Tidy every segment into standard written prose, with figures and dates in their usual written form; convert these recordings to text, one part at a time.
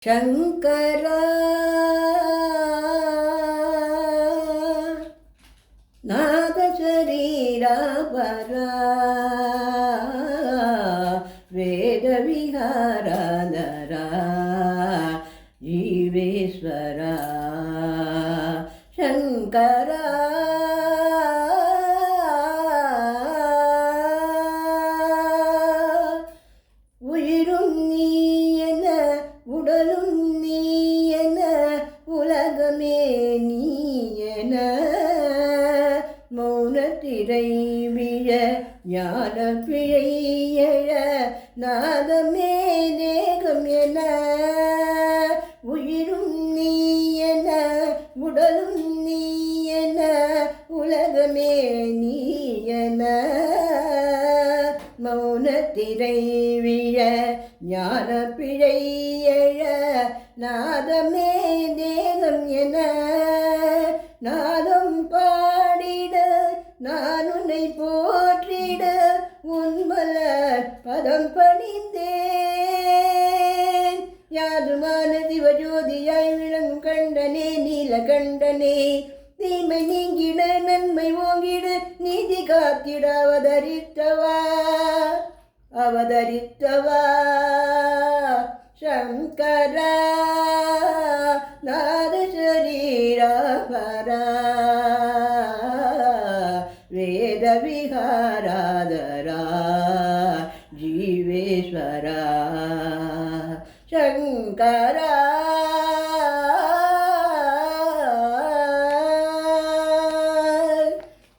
शङ्कर नागशरीरापरा वेदविहाराधरा जीवेश्वरा शङ्करा உயிரும் நீயென உடலும் நீயென உலகமே நீயென மௌனத்திரை விழ ஞான பிழை எழ நாதமே தேகம் என உயிரும் நீயென உடலும் நீயென உலகமே நீயென மௌனத்திரை விழ ஞான பிழை எழ நாதமே தேகம் என நாதம் பாடிட நான் உன்னை போற்றிட உன்மலர் பதம் பணிந்தேன் யாதுமான சிவஜோதியாய் விளங்கும் கண்டனே நீலகண்டனே தீமை நீங்கிட நன்மை ஓங்கிட நீதி காத்திட அவதரித்தவா சங்கரா நாதசரீராபரா வேத விகாராதரா ஜீவேஸ்வரா சங்கரா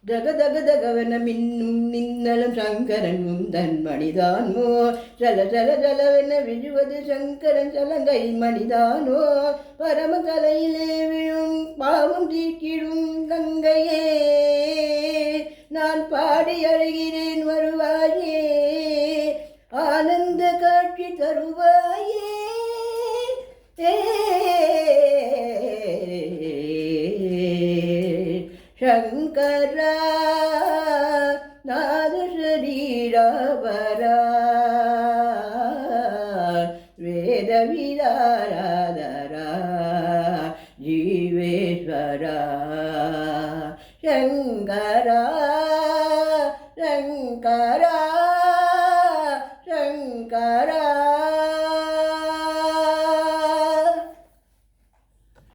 ஜகதகதகவன மின்னும் மின்னலும் சங்கரன் முந்தன் மணிதானோ ஜல ஜல ஜலவென விழுவது சங்கரன் சலங்கை மணிதானோ பரம தலையிலே விழும் பாவம் தீக்கிடும் கங்கையே நான் பாடி அழுகிறேன் வருவாயே ஆனந்த காட்சி தருவாயே शङ्करा नादशरीरापरा वेदविहाराधरा जीवेश्वरा शङ्करा